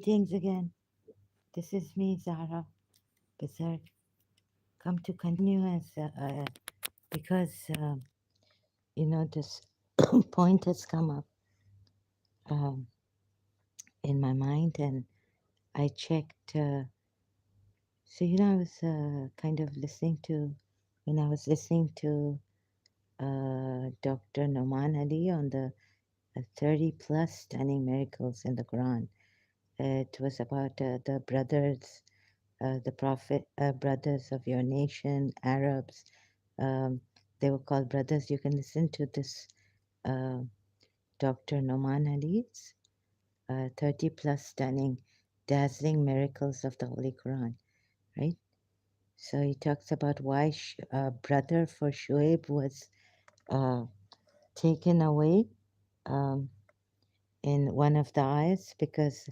Greetings again. This is me, Zara Berserk. Come to continue as because this point has come up um, in my mind, and I checked. I was kind of listening to when I was listening to Dr. Noman Ali on the 30 plus stunning miracles in the Quran. It was about the brothers, the prophet brothers of your nation, Arabs. Um, they were called brothers. You can listen to this uh, Dr. Noman Ali's 30 plus stunning, dazzling miracles of the Holy Quran, right? So he talks about why brother for Shuaib was uh, taken away um, in one of the ayahs because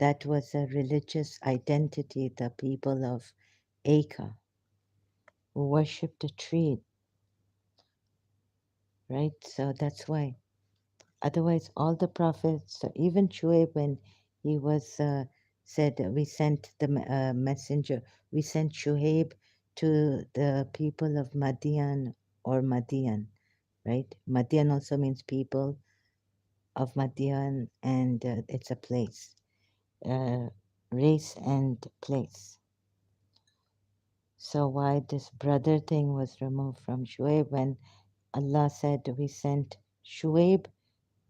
that was a religious identity, the people of Acre who worshipped a tree, right? So that's why. Otherwise, all the prophets, so even Shuaib, when he was said, we sent the messenger, we sent Shuaib to the people of Madian or Madian, right? Madian also means people of Madian, and it's a place, uh, race and place. So why this brother thing was removed from Shuaib when Allah said we sent Shuaib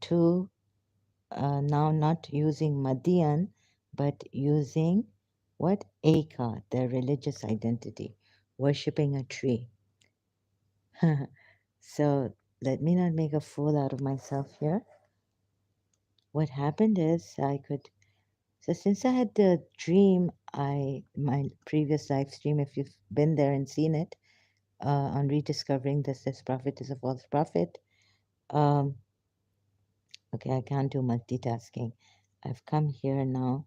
to now not using Madian, but using what? Eka, their religious identity, worshipping a tree. So let me not make a fool out of myself here. What happened is so since I had the dream, my previous live stream, if you've been there and seen it, on rediscovering this prophet is a false prophet. Um, okay, I can't do multitasking. I've come here now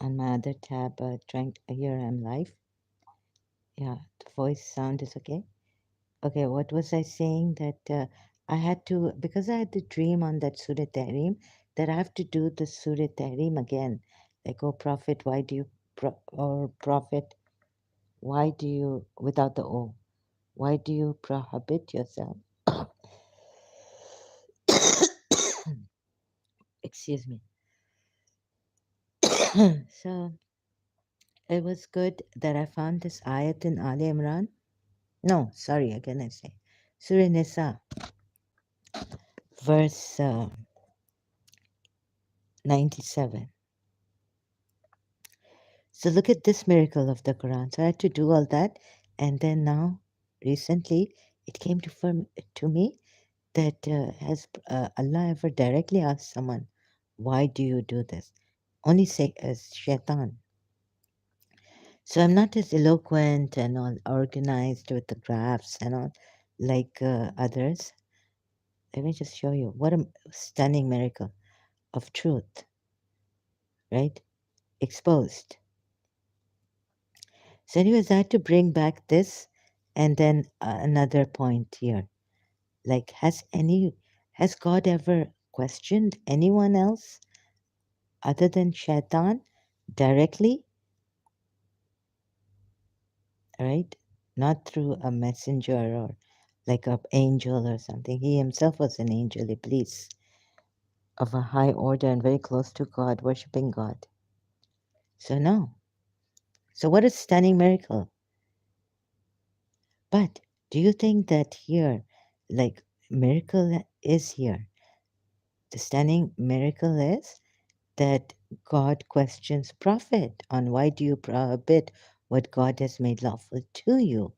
on my other tab, trying here I'm live. Yeah, the voice sound is okay. Okay, what was I saying? That I had to, because I had the dream on that Surah Tahrim, that I have to do the Surah Tahrim again. Like, oh Prophet, why do you, or Prophet, why do you, without the O, why do you prohibit yourself? Excuse me. So it was good that I found this ayat in Ali Imran. No, sorry, again I say. Surah Nisa, verse 97. So look at this miracle of the Quran. So I had to do all that, and then now, recently, it came to me that has Allah ever directly asked someone, "Why do you do this?" Only say as Shaitan. So I'm not as eloquent and all organized with the graphs and all like others. Let me just show you what a stunning miracle of truth, right? Exposed. So, anyways, I had to bring back this and then another point here. Like, has God ever questioned anyone else other than Shaitan directly? Right? Not through a messenger or like an angel or something. He himself was an angel, Iblis, of a high order and very close to God, worshipping God. So, no. So, what a stunning miracle. But do you think that here, like, miracle is here? The stunning miracle is that God questions prophet on why do you prohibit what God has made lawful to you?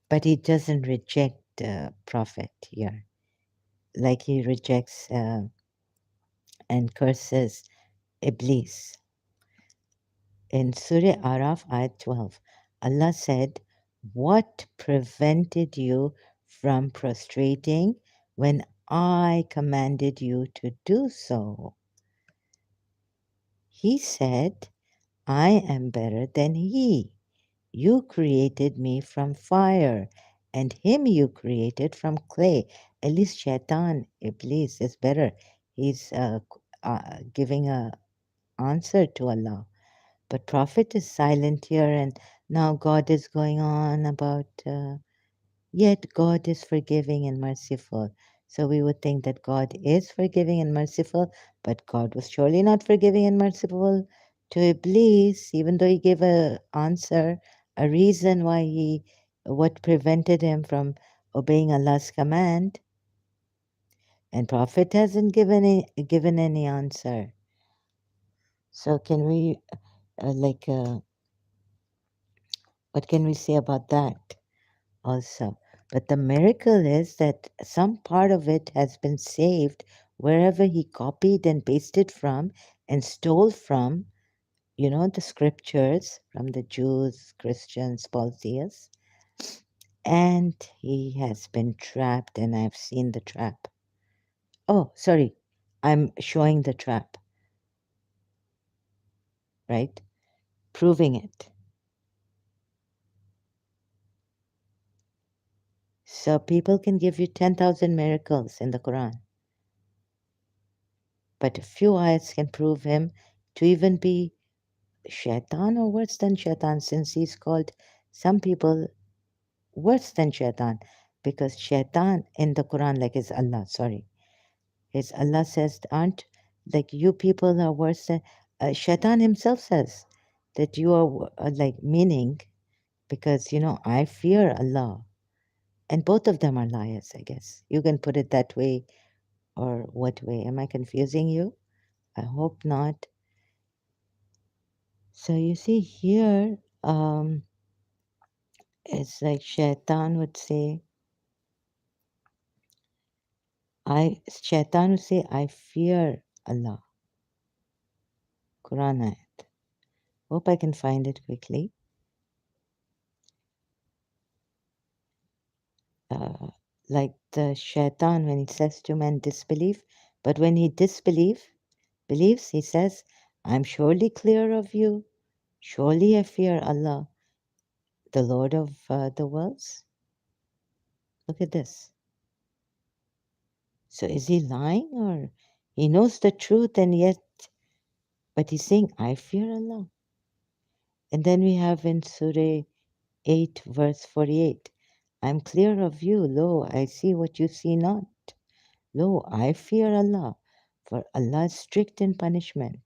But he doesn't reject the prophet here, like he rejects and curses Iblis. In Surah Araf, ayat 12, Allah said, "What prevented you from prostrating when I commanded you to do so?" He said, "I am better than he. You created me from fire, and him you created from clay." At least Shaitan, Iblis, is better. He's giving a answer to Allah. But Prophet is silent here, and now God is going on about, yet God is forgiving and merciful. So we would think that God is forgiving and merciful, but God was surely not forgiving and merciful to Iblis, even though he gave a answer, a reason why what prevented him from obeying Allah's command. And Prophet hasn't given any answer. So can we, like, what can we say about that also? But the miracle is that some part of it has been saved wherever he copied and pasted from and stole from, the scriptures from the Jews, Christians, polytheists. And he has been trapped, and I've seen the trap. Oh, sorry, I'm showing the trap, right? Proving it. So people can give you 10,000 miracles in the Quran, but a few ayats can prove him to even be Shaitan or worse than Shaitan, since he's called some people worse than Shaitan, because Shaitan in the Quran, like his Allah, sorry, his Allah says, aren't like you people are worse than Shaitan himself says that you are like meaning because I fear Allah, and both of them are liars, I guess. You can put it that way, or what way? Am I confusing you? I hope not. So you see here, it's like Shaitan would say, Shaitan would say, I fear Allah. Quran ayat. Hope I can find it quickly. Uh, like the Shaitan when he says to man disbelief, but when he believes, he says, I'm surely clear of you. Surely I fear Allah, the Lord of the worlds. Look at this. So is he lying, or he knows the truth and yet, but he's saying, I fear Allah. And then we have in Surah 8, verse 48, I'm clear of you, lo, I see what you see not. Lo, I fear Allah, for Allah is strict in punishment.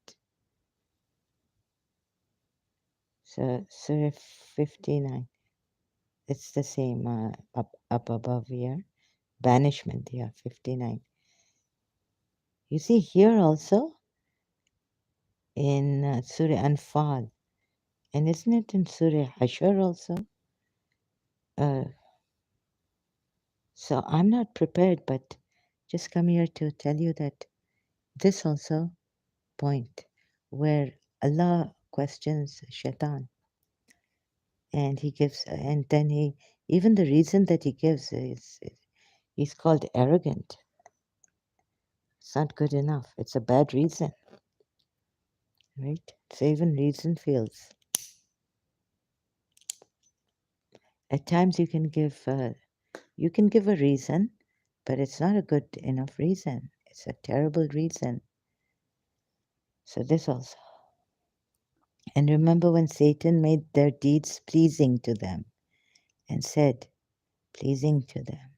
So Surah 59, it's the same up above here. Banishment, yeah, 59. You see here also in Surah Anfal, and isn't it in Surah Hashar also? Uh, so I'm not prepared, but just come here to tell you that this also point where Allah questions Shaitan, and he gives, and then even the reason that he gives is he's called arrogant. It's not good enough. It's a bad reason, right? So even reason fails. At times you can give a reason, but it's not a good enough reason. It's a terrible reason. So this also. And remember when Satan made their deeds pleasing to them and said, pleasing to them,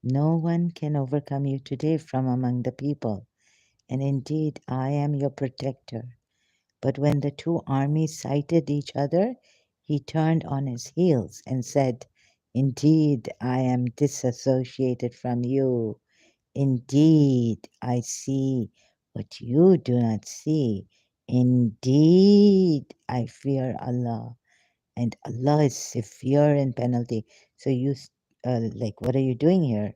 no one can overcome you today from among the people, and indeed I am your protector. But when the two armies sighted each other, he turned on his heels and said, indeed I am disassociated from you. Indeed I see what you do not see. Indeed I fear Allah, and Allah is severe in penalty. So like, what are you doing here?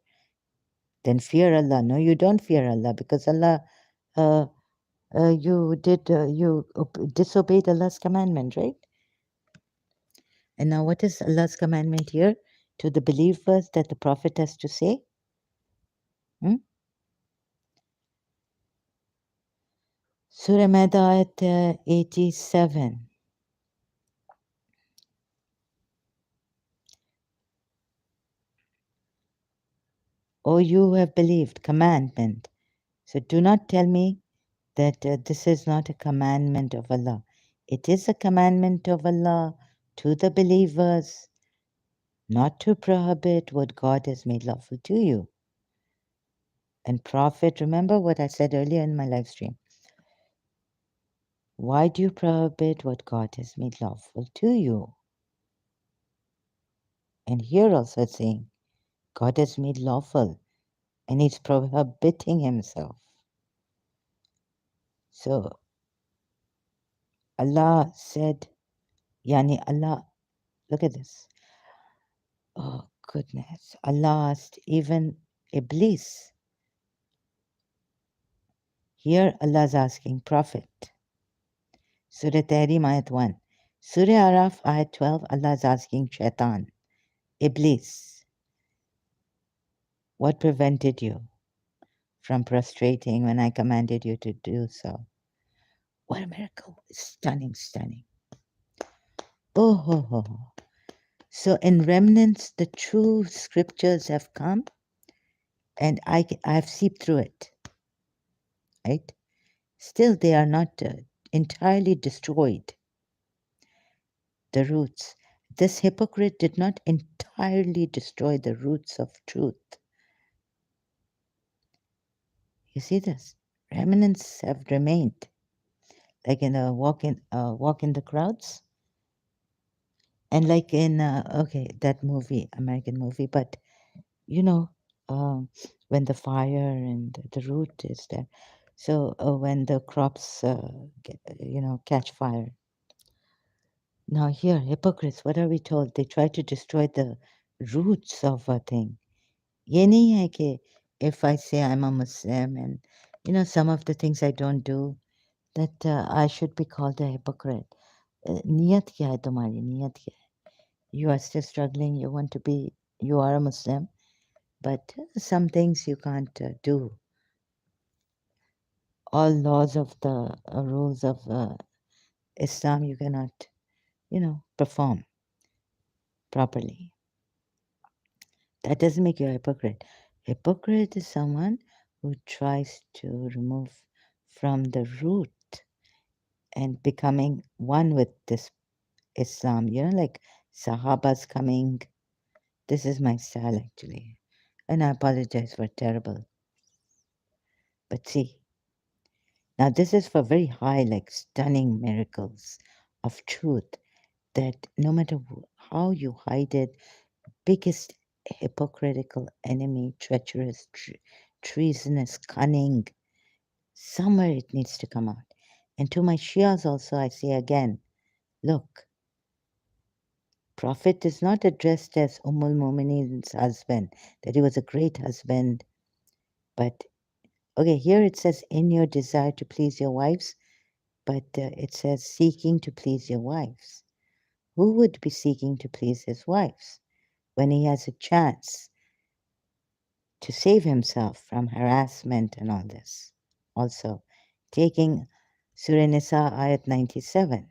Then fear Allah. No, you don't fear Allah, because Allah, uh, you disobeyed Allah's commandment, right? And now, what is Allah's commandment here to the believers that the Prophet has to say? Hmm? Surah Maida ayat 87. O you who have believed, commandment. So do not tell me that this is not a commandment of Allah. It is a commandment of Allah to the believers not to prohibit what God has made lawful to you. And Prophet, remember what I said earlier in my live stream. Why do you prohibit what God has made lawful to you? And here also it's saying, God has made lawful and He's prohibiting Himself. So Allah said, Yani Allah, look at this. Oh goodness. Allah asked even Iblis. Here Allah is asking Prophet. Surah Tahrim ayat 1. Surah Araf ayat 12, Allah is asking Shaitan, Iblis, what prevented you from prostrating when I commanded you to do so? What a miracle. Stunning, stunning. Oh, ho, ho, ho. So in remnants, the true scriptures have come and I've seeped through it, right? Still, they are not entirely destroyed, the roots. This hypocrite did not entirely destroy the roots of truth. You see this? Remnants have remained, like in a walk in the crowds, and like in okay, that movie, American movie. But you know, um, when the fire and the root is there, so when the crops, catch fire. Now here, hypocrites. What are we told? They try to destroy the roots of a thing. ये नहीं है कि if I say I'm a Muslim and some of the things I don't do, that I should be called a hypocrite. नीयत क्या है तुम्हारी नीयत क्या है? You are still struggling. You are a Muslim, but some things you can't do. All laws of the rules of Islam you cannot, perform properly. That doesn't make you a hypocrite. Hypocrite is someone who tries to remove from the root and becoming one with this Islam, like Sahabas coming. This is my style actually. And I apologize for terrible. But see, now this is for very high, like stunning miracles of truth that no matter how you hide it, biggest hypocritical enemy, treacherous, treasonous, cunning, somewhere it needs to come out. And to my Shias also, I say again, look, Prophet is not addressed as Ummul Mumineen's husband, that he was a great husband. But, okay, here it says, in your desire to please your wives, but it says, seeking to please your wives. Who would be seeking to please his wives when he has a chance to save himself from harassment and all this? Also, taking Surah Nisa, ayat 97.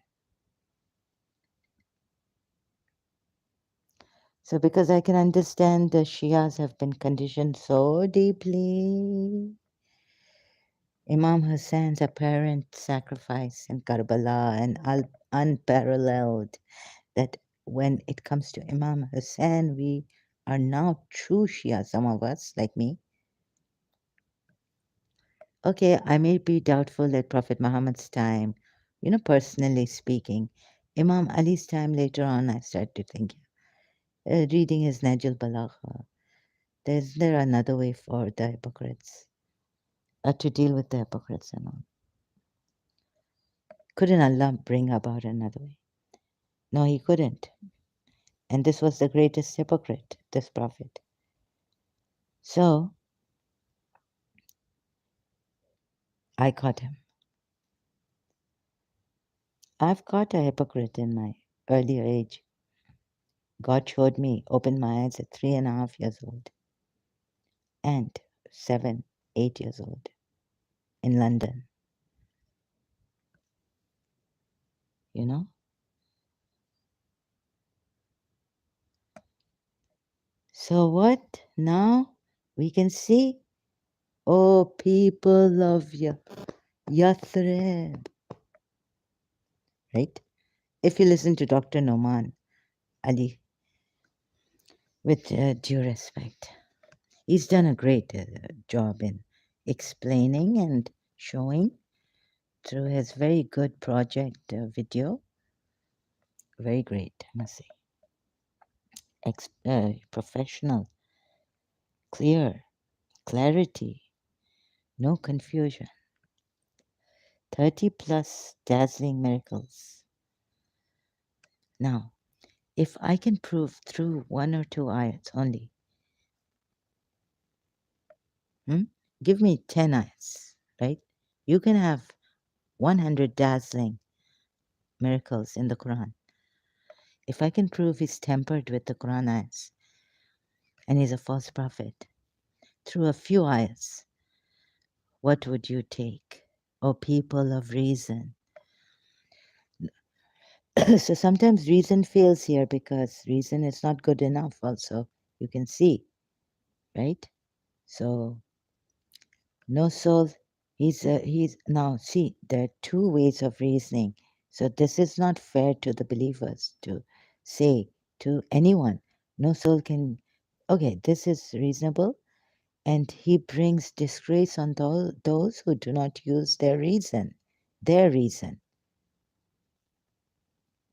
So, because I can understand the Shias have been conditioned so deeply, Imam Hussein's apparent sacrifice in Karbala and unparalleled, that when it comes to Imam Hussein, we are now true Shia, some of us, like me. Okay, I may be doubtful at Prophet Muhammad's time, personally speaking. Imam Ali's time later on, I started to think, reading his Najul Balagha, is there another way for the hypocrites to deal with the hypocrites and all? Couldn't Allah bring about another way? No, He couldn't. And this was the greatest hypocrite, this Prophet. So I caught him. I've caught a hypocrite in my earlier age. God showed me, opened my eyes at 3.5 years old and 7, 8 years old in London. You know? So what? Now we can see, oh, people love you. Yathrib, right? If you listen to Dr. Noman Ali, with due respect, he's done a great job in explaining and showing through his very good project video. Very great, I must say. Professional, clear, clarity, no confusion. 30 plus dazzling miracles. Now, if I can prove through one or two ayats only, hmm, give me 10 ayats, right? You can have 100 dazzling miracles in the Quran. If I can prove he's tempered with the Quran ayats and he's a false prophet through a few ayats, what would you take, O people of reason? So sometimes reason fails here because reason is not good enough, also, you can see, right? So, no soul, he's now see, there are two ways of reasoning. So, this is not fair to the believers to say to anyone, no soul can, okay, this is reasonable, and he brings disgrace on those who do not use their reason. Their reason.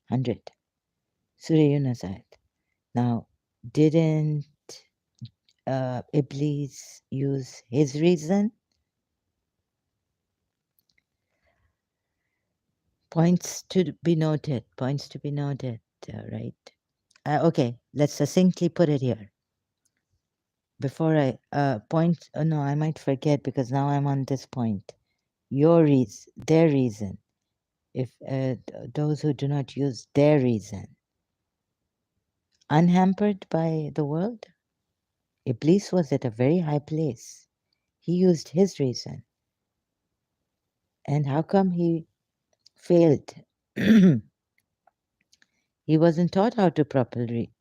100. Surah Yunus ayat. Now, didn't Iblis use his reason? Points to be noted, right? Okay, let's succinctly put it here. Before I point, oh no, I might forget because now I'm on this point. Your reason, their reason. If those who do not use their reason, unhampered by the world, Iblis was at a very high place. He used his reason. And how come he failed? He wasn't taught how to properly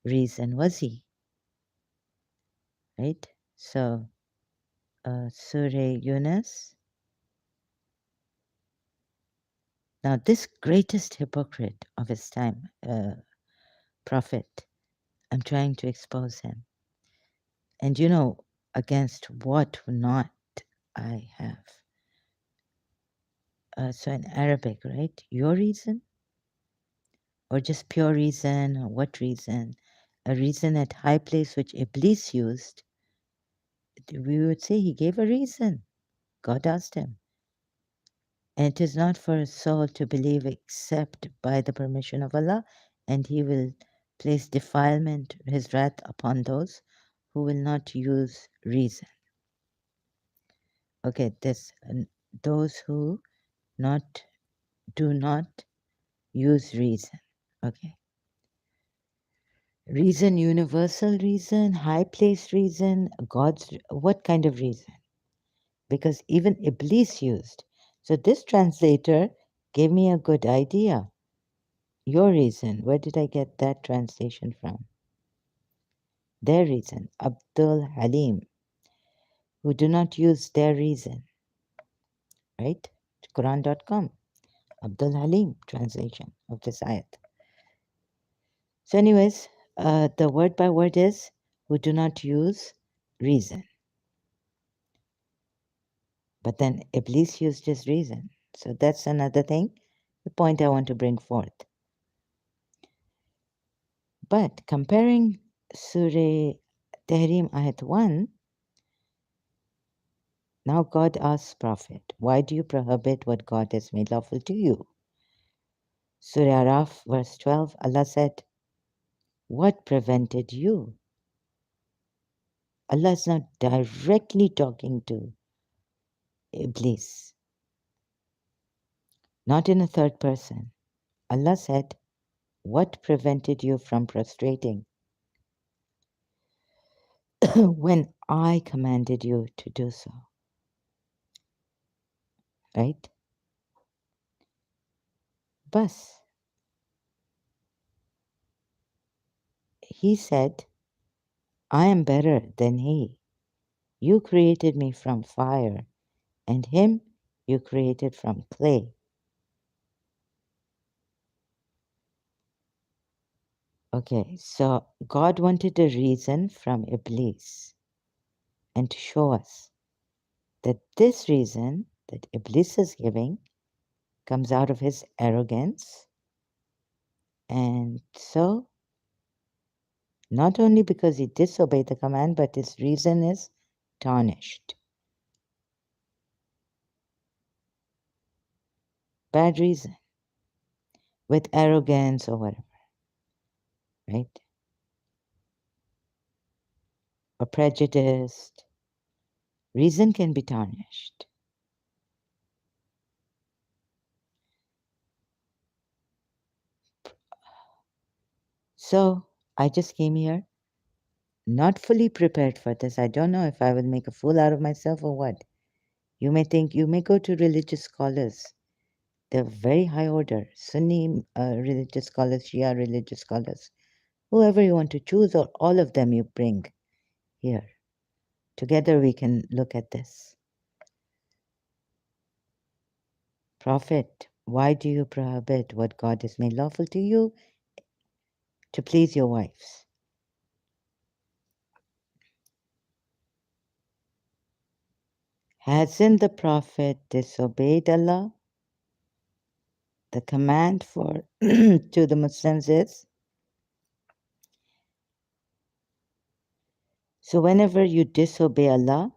reason, was he? Right? So, Surah Yunus. Now, this greatest hypocrite of his time, prophet, I'm trying to expose him. And you know, against what not I have. So in Arabic, right? Your reason? Or just pure reason? Or what reason? A reason at high place which Iblis used. We would say he gave a reason. God asked him. And it is not for a soul to believe except by the permission of Allah, and He will place defilement, His wrath upon those who will not use reason. Okay, this those who not do not use reason. Okay, reason, universal reason, high place reason, God's what kind of reason? Because even Iblis used. So this translator gave me a good idea. Your reason, where did I get that translation from? Their reason, Abdul Halim, who do not use their reason, right? Quran.com, Abdul Halim translation of this ayat. So, anyways, the word by word is who do not use reason. But then Iblis used his reason. So, that's another thing, the point I want to bring forth. But comparing Surah Tahrim Ayat 1, now God asks Prophet, why do you prohibit what God has made lawful to you? Surah Araf, verse 12, Allah said, what prevented you? Allah is not directly talking to Iblis, not in a third person. Allah said, what prevented you from prostrating when I commanded you to do so? Right? Bas. He said, I am better than he. You created me from fire and him you created from clay. Okay, so God wanted a reason from Iblis and to show us that this reason that Iblis is giving comes out of his arrogance. And so, not only because he disobeyed the command, but his reason is tarnished. Bad reason, with arrogance or whatever, right? Or prejudiced. Reason can be tarnished. So, I just came here not fully prepared for this. I don't know if I will make a fool out of myself or what. You may think, you may go to religious scholars. They're very high order, Sunni religious scholars, Shia religious scholars, whoever you want to choose, or all of them you bring here. Together we can look at this. Prophet, why do you prohibit what God has made lawful to you to please your wives? Hasn't the Prophet disobeyed Allah? The command for to the Muslims is, so whenever you disobey Allah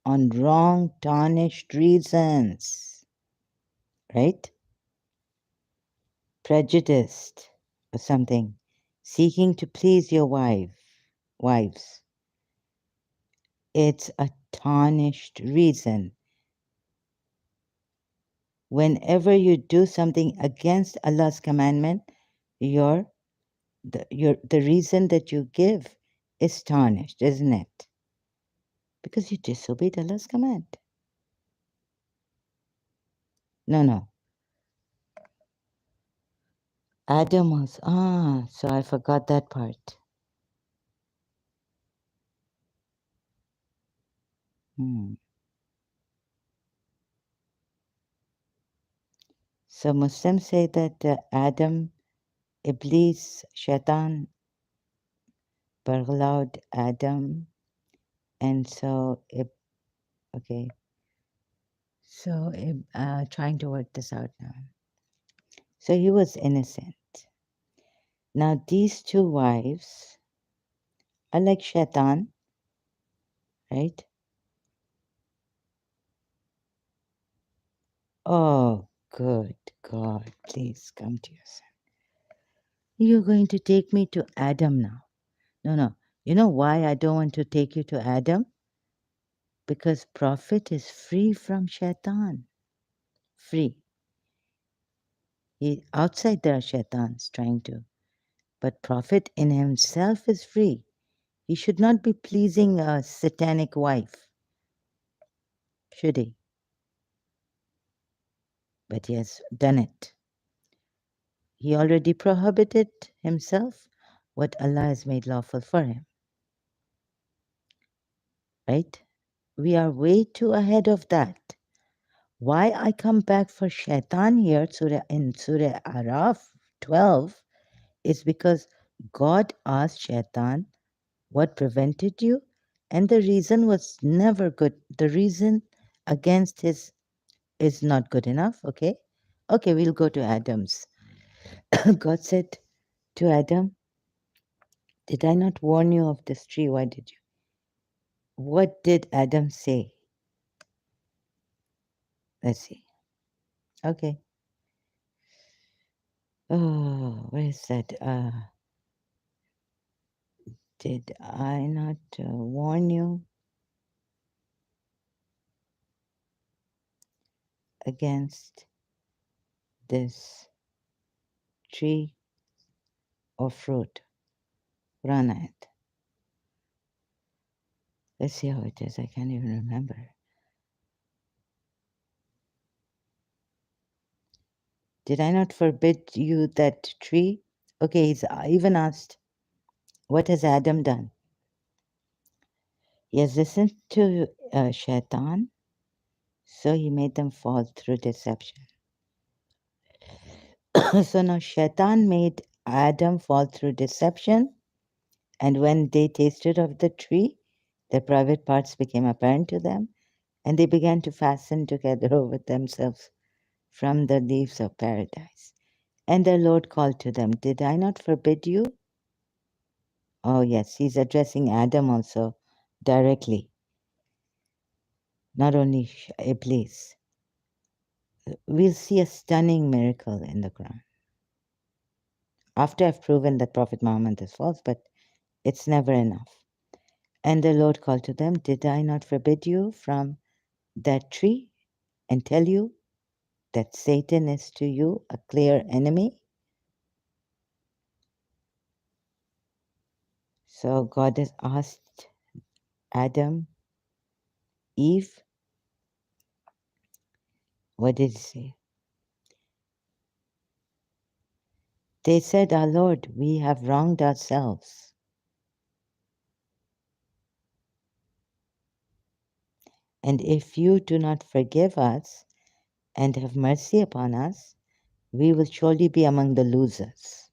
on wrong, tarnished reasons, right? Prejudiced or something, seeking to please your wives. It's a tarnished reason. Whenever you do something against Allah's commandment, the reason that you give is tarnished, isn't it? Because you disobeyed Allah's command. No. Adam was, so I forgot that part. So Muslims say that Adam, Iblis, Shaitan, allowed Adam, and so, okay. So, trying to work this out now. So he was innocent. Now, these two wives are like Shaitan, right? Oh, good God, please come to yourself. You're going to take me to Adam now. No. You know why I don't want to take you to Adam? Because Prophet is free from Shaitan. Free. Outside there are Shaitans trying to. But Prophet in himself is free. He should not be pleasing a satanic wife, should he? But he has done it. He already prohibited himself what Allah has made lawful for him. Right? We are way too ahead of that. Why I come back for Shaitan here in Surah Araf 12 is because God asked Shaitan, what prevented you? And the reason was never good. The reason against his is not good enough, okay? Okay, we'll go to Adam's. God said to Adam, did I not warn you of this tree? Why did you? What did Adam say? Let's see. Okay. Oh, where is that? Did I not warn you against this tree or fruit? Run it. Let's see how it is. I can't even remember. Did I not forbid you that tree? Okay, he's even asked, what has Adam done? He has listened to Shaitan, so he made them fall through deception. So now Shaitan made Adam fall through deception, and when they tasted of the tree, their private parts became apparent to them, and they began to fasten together over themselves from the leaves of paradise. And the Lord called to them, Did I not forbid you? Oh, yes, he's addressing Adam also directly, not only Iblis. We'll see a stunning miracle in the Quran. After I've proven that Prophet Muhammad is false, but it's never enough. And the Lord called to them, Did I not forbid you from that tree and tell you that Satan is to you a clear enemy? So God has asked Adam, Eve, what did he say? They said, Our Lord, we have wronged ourselves. And if you do not forgive us and have mercy upon us, we will surely be among the losers.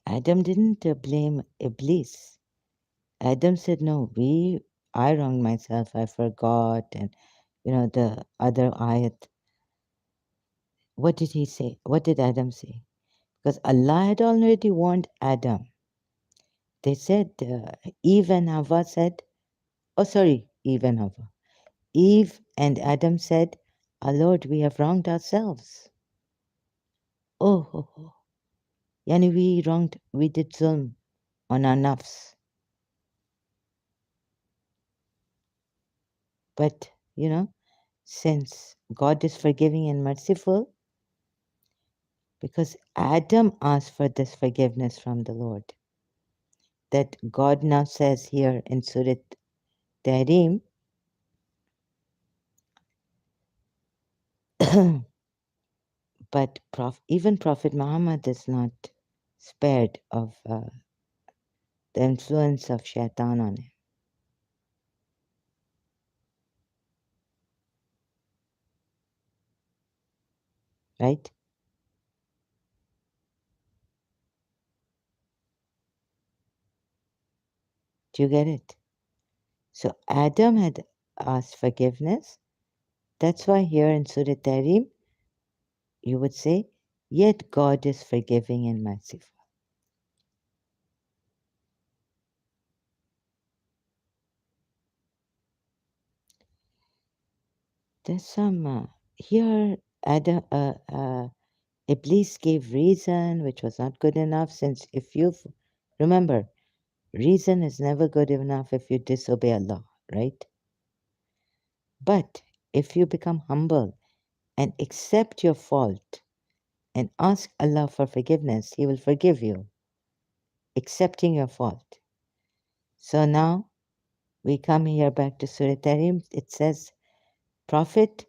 Adam didn't blame Iblis. Adam said, No, I wronged myself, I forgot. And, the other ayat. What did he say? What did Adam say? Because Allah had already warned Adam. They said, Eve and Hawa said, Eve and Hawa. Eve and Adam said, Our Lord, we have wronged ourselves. Oh. Yani we did zulm on our nafs. But, since God is forgiving and merciful, because Adam asked for this forgiveness from the Lord, that God now says here in Surah Tahrim, but even Prophet Muhammad is not spared of the influence of Shaitan on him. Right? Do you get it? So Adam had asked forgiveness. That's why here in Surah Tahrim, you would say, Yet God is forgiving and merciful. There's some here. Adam, Iblis gave reason, which was not good enough. Since if you remember, reason is never good enough if you disobey Allah, right? But if you become humble and accept your fault and ask Allah for forgiveness, He will forgive you, accepting your fault. So now we come here back to Surah Tahrim. It says, Prophet,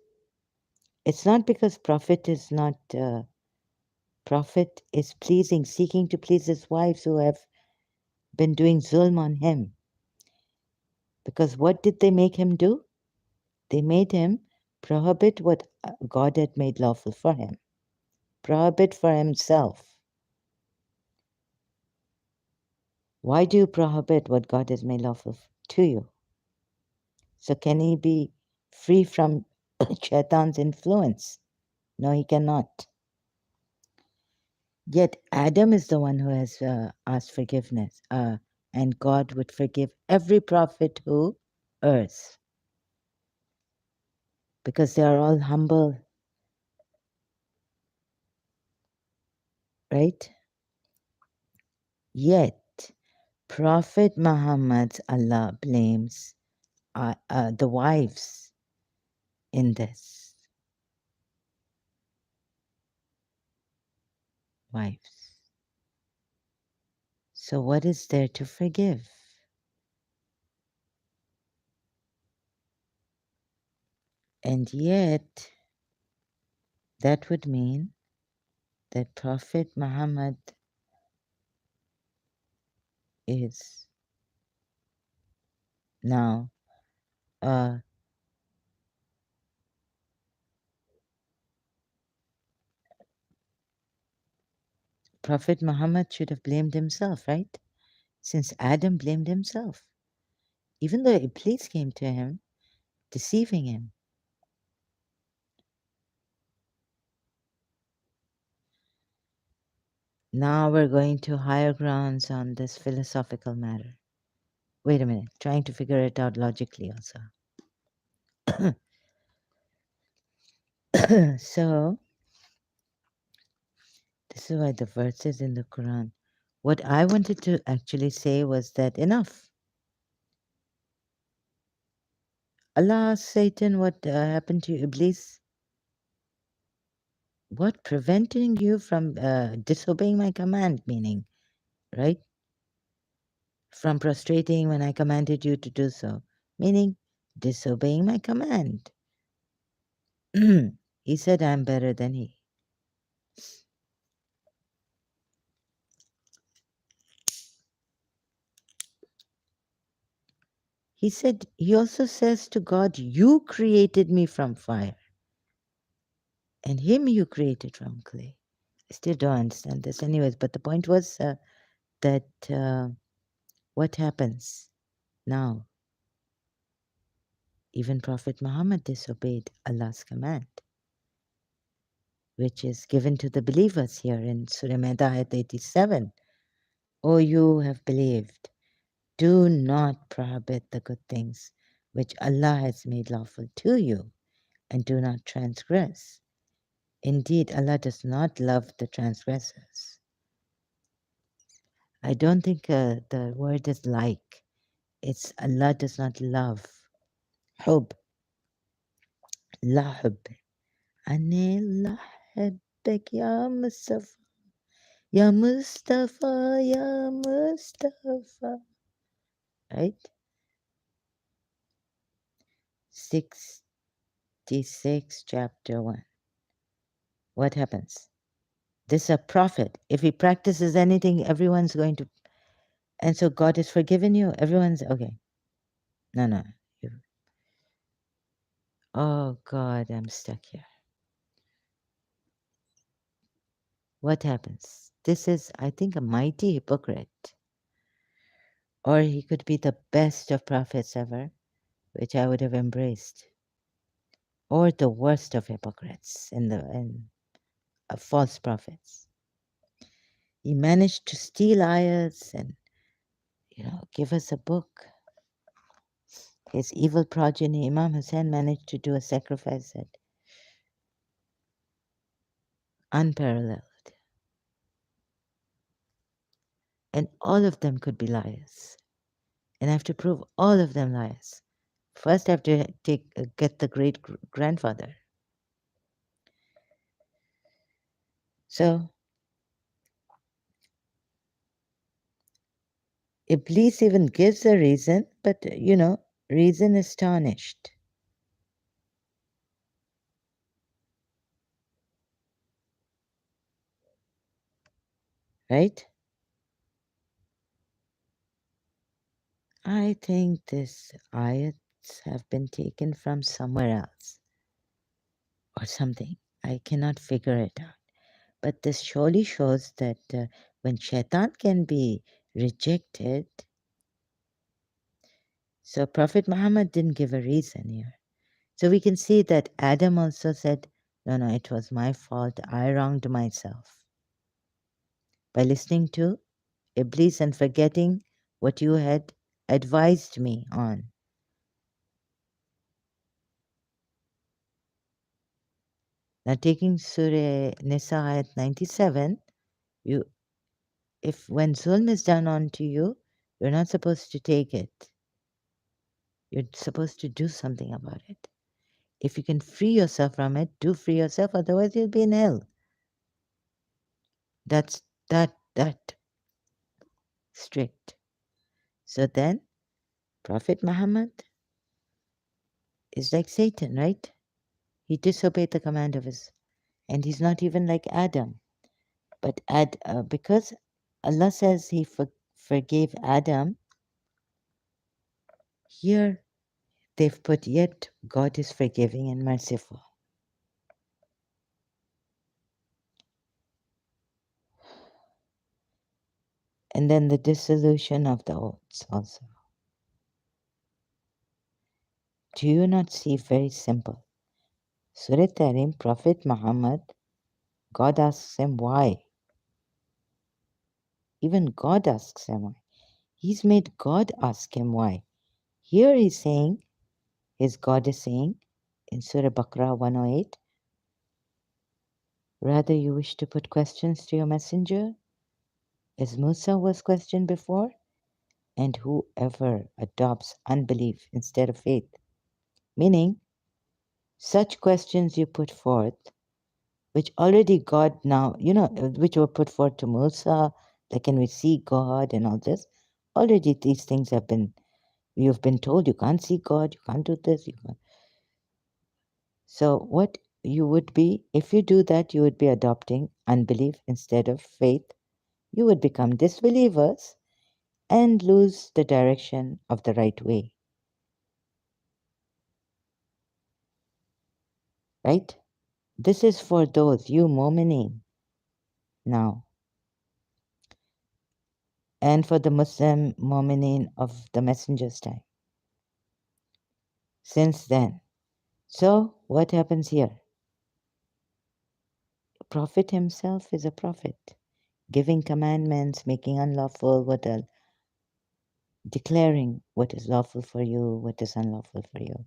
it's not because Prophet is not, Prophet is pleasing, seeking to please his wives who have been doing zulm on him. Because what did they make him do? They made him prohibit what God had made lawful for him, prohibit for himself. Why do you prohibit what God has made lawful to you? So can he be free from Shaitan's influence? No, he cannot. Yet Adam is the one who has asked forgiveness, and God would forgive every prophet who errs, because they are all humble, right? Yet Prophet Muhammad's Allah blames the wives in this. Wives. So what is there to forgive? And yet, that would mean that Prophet Muhammad is Now, uh, Prophet Muhammad should have blamed himself, right? Since Adam blamed himself, even though Iblis came to him, deceiving him. Now we're going to higher grounds on this philosophical matter. Wait a minute, trying to figure it out logically also. So, this is why the verses in the Quran. What I wanted to actually say was that enough. Allah, Satan, what happened to you, Iblis? What preventing you from disobeying my command, meaning, right? From prostrating when I commanded you to do so, meaning disobeying my command. He said, I'm better than he. He said, he also says to God, you created me from fire, and him you created from clay. I still don't understand this, anyways, but the point was that what happens now? Even Prophet Muhammad disobeyed Allah's command, which is given to the believers here in Surah Maida ayat 87. O you have believed, do not prohibit the good things which Allah has made lawful to you, and do not transgress. Indeed, Allah does not love the transgressors. I don't think the word is like. It's Allah does not love. Hub, lahab. Ane lahabbek ya Mustafa. Ya Mustafa, ya Mustafa. Right? 66, chapter 1. What happens? This is a prophet. If he practices anything, everyone's going to. And so God has forgiven you. Everyone's okay. No, no. You, oh, God, I'm stuck here. What happens? This is, I think, a mighty hypocrite. Or he could be the best of prophets ever, which I would have embraced. Or the worst of hypocrites and false prophets. He managed to steal ayahs and, give us a book. His evil progeny, Imam Hussein, managed to do a sacrifice that unparalleled. And all of them could be liars. And I have to prove all of them liars. First, I have to get the great grandfather. So, Iblis even gives a reason, but reason is tarnished. Right? I think these ayats have been taken from somewhere else or something. I cannot figure it out. But this surely shows that when Shaitan can be rejected, so Prophet Muhammad didn't give a reason here. So we can see that Adam also said, no, no, it was my fault. I wronged myself. By listening to Iblis and forgetting what you had advised me on. Now taking Surah Nisa ayat 97, you if when zulm is done onto you, you're not supposed to take it. You're supposed to do something about it. If you can free yourself from it, do free yourself, otherwise you'll be in hell. That's that strict. So then Prophet Muhammad is like Satan, right? He disobeyed the command of his, and he's not even like Adam. But because Allah says he forgave Adam, Here they've put, yet God is forgiving and merciful. And then the dissolution of the oaths also. Do you not see? Very simple. Surah Tarim, Prophet Muhammad, God asks him why. Even God asks him why. He's made God ask him why. Here he's saying, his God is saying in Surah Baqarah 108, rather you wish to put questions to your messenger, as Musa was questioned before, and whoever adopts unbelief instead of faith. Meaning, such questions you put forth, which already God now, which were put forth to Musa, like can we see God and all this, already these things you've been told you can't see God, you can't do this, you can't. So what you would be, if you do that, you would be adopting unbelief instead of faith. You would become disbelievers and lose the direction of the right way. Right? This is for those, you mu'mineen now, and for the Muslim mu'mineen of the Messenger's time. Since then. So, what happens here? Prophet himself is a prophet, giving commandments, making unlawful declaring what is lawful for you, what is unlawful for you.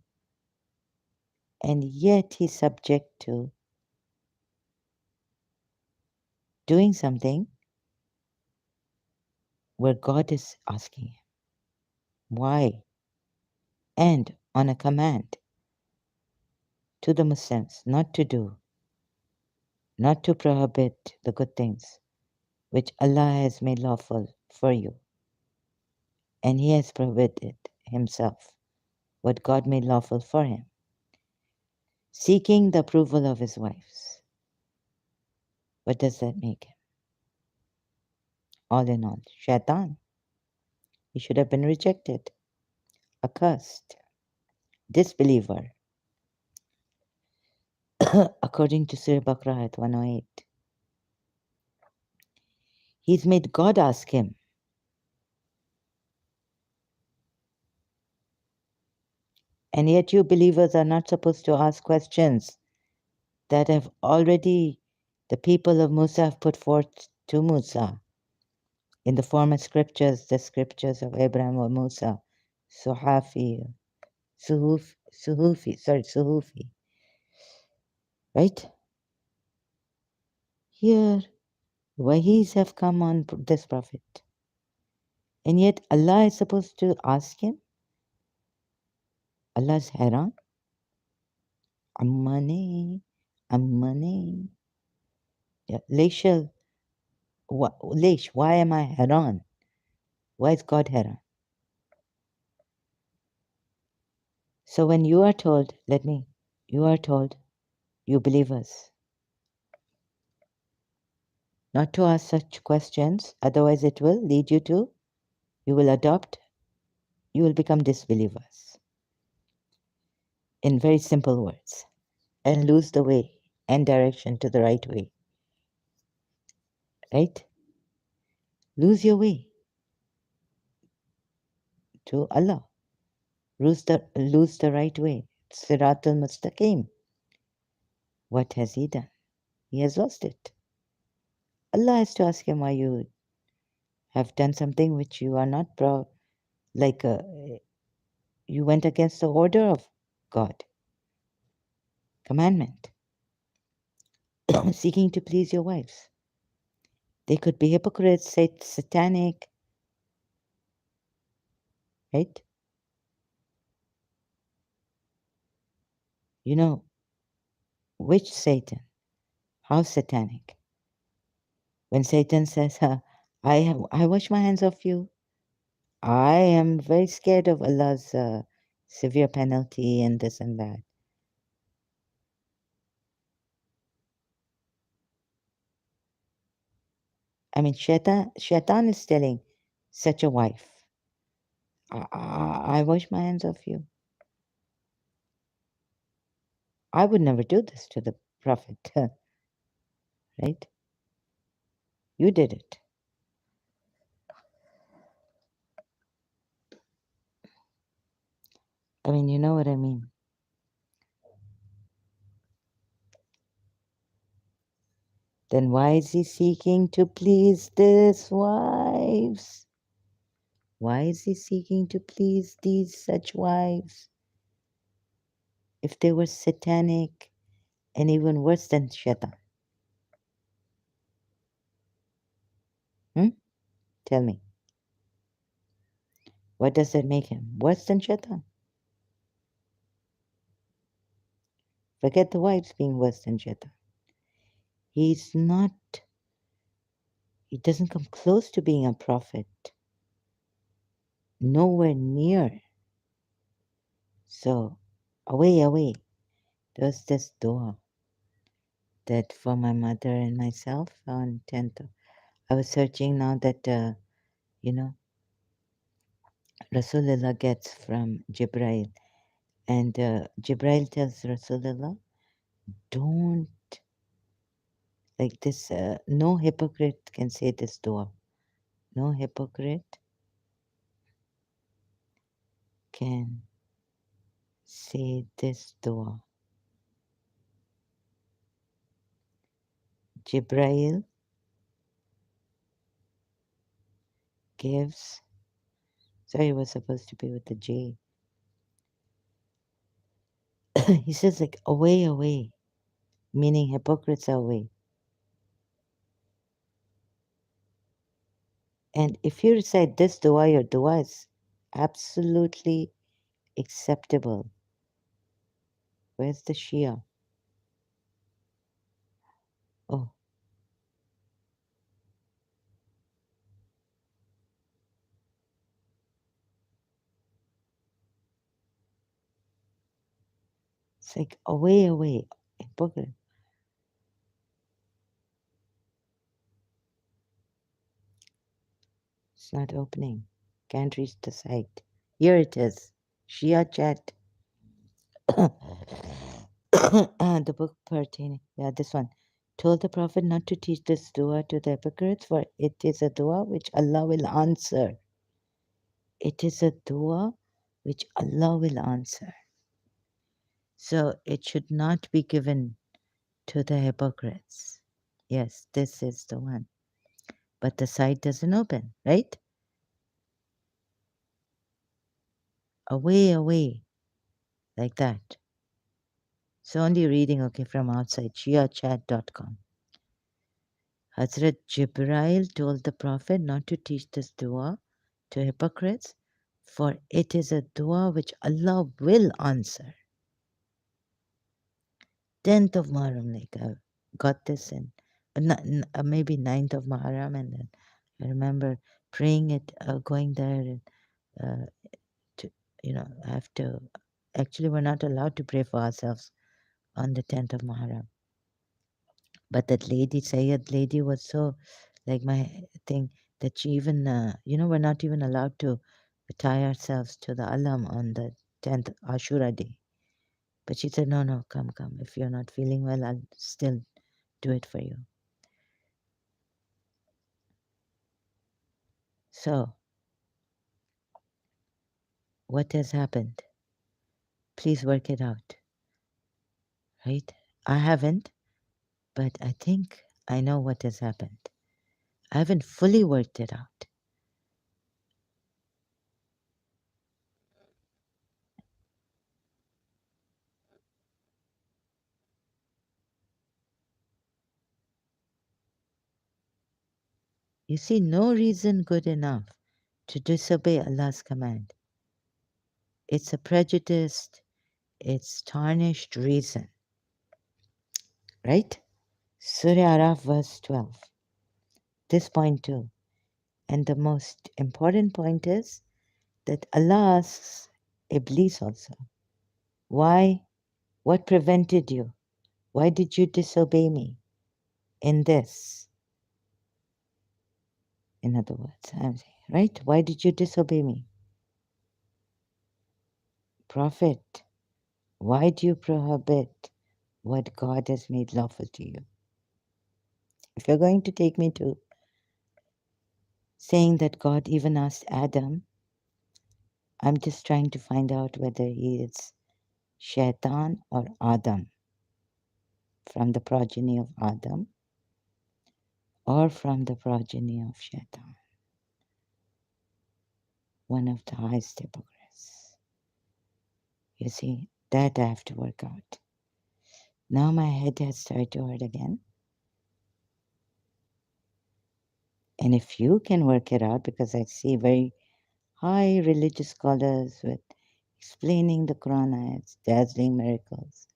And yet he's subject to doing something where God is asking him why, and on a command to the Muslims not to do, not to prohibit the good things which Allah has made lawful for you. And he has prohibited himself what God made lawful for him, seeking the approval of his wives. What does that make him? All in all, Shaitan. He should have been rejected, accursed, disbeliever, according to Surah Baqarah at 108. He's made God ask him. And yet you believers are not supposed to ask questions that have already the people of Musa have put forth to Musa in the former scriptures, the scriptures of Abraham or Musa, Suhafi, Suhufi, right? Here, wahis have come on this prophet. And yet Allah is supposed to ask him. Allah is Haran. Ammane, Ammane. Yeah, Leish, why am I Haran? Why is God Haran? So when you are told, you believers, not to ask such questions, otherwise it will lead you will adopt, you will become disbelievers. In very simple words, and lose the way and direction to the right way. Right? Lose your way to Allah. Lose the right way. Sirat al-Mustaqim. What has he done? He has lost it. Allah has to ask him why you have done something which you are not proud, like you went against the order of God, commandment, seeking to please your wives. They could be hypocrites, satanic, right? You know, which Satan? How satanic? When Satan says, I wash my hands off you, I am very scared of Allah's severe penalty and this and that. I mean, Shaitan is telling such a wife, I wash my hands of you. I would never do this to the Prophet, right? You did it. I mean, you know what I mean. Then why is he seeking to please these wives? Why is he seeking to please these such wives? If they were satanic and even worse than Shaitan. Hmm? Tell me. What does that make him? Worse than Shaitan? Forget the wives being worse than Shaitan. He's not, he doesn't come close to being a prophet. Nowhere near. So, away. There's this dua that for my mother and myself on 10th. I was searching now that, you know, Rasulullah gets from Jibrail. And Jibrail tells Rasulullah, don't, like this, no hypocrite can say this dua. No hypocrite can say this dua. Jibrail gives, sorry, it was supposed to be with the J. He says, like, away, meaning hypocrites are away. And if you recite this dua, your dua is absolutely acceptable. Where's the Shia? Oh, it's like away, hypocrite. It's not opening. Can't reach the site. Here it is. Shia chat. The book pertaining. Yeah, this one. Told the Prophet not to teach this dua to the hypocrites, for it is a dua which Allah will answer. It is a dua which Allah will answer. So it should not be given to the hypocrites. Yes, this is the one. But the site doesn't open, right? Away, like that. So only reading, okay, from outside, shiachat.com. Hazrat Jibrail told the Prophet not to teach this dua to hypocrites, for it is a dua which Allah will answer. 10th of Muharram, like I got this in, maybe 9th of Muharram, and then I remember praying it, going there, uh, to, I have to, actually we're not allowed to pray for ourselves on the 10th of Muharram. But that lady, Sayyid lady, was so like my thing that she even, we're not even allowed to tie ourselves to the alam on the 10th Ashura day. But she said, no, come. If you're not feeling well, I'll still do it for you. So, what has happened? Please work it out, right? I haven't, but I think I know what has happened. I haven't fully worked it out. You see, no reason good enough to disobey Allah's command. It's a prejudiced, it's tarnished reason, right? Surah Araf, verse 12. This point too. And the most important point is that Allah asks Iblis also, why? What prevented you? Why did you disobey me in this? In other words, I'm saying, right? Why did you disobey me? Prophet, why do you prohibit what God has made lawful to you? If you're going to take me to saying that God even asked Adam, I'm just trying to find out whether he is Shaitan or Adam, from the progeny of Adam or from the progeny of Shaitan, one of the highest hypocrites. You see, that I have to work out. Now my head has started to hurt again. And if you can work it out, because I see very high religious scholars with explaining the Quran ayats, dazzling miracles,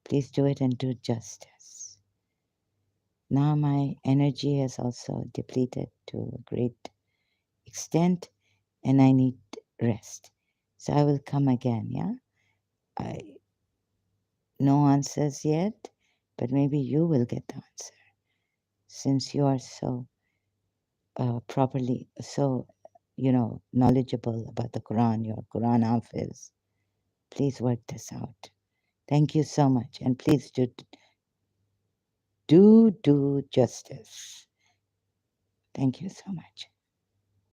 please do it and do justice. Now my energy has also depleted to a great extent and I need rest. So I will come again, yeah? I no answers yet, but maybe you will get the answer since you are so properly, so knowledgeable about the Quran, your Quran Hafiz. Please work this out. Thank you so much, and please do justice. Thank you so much.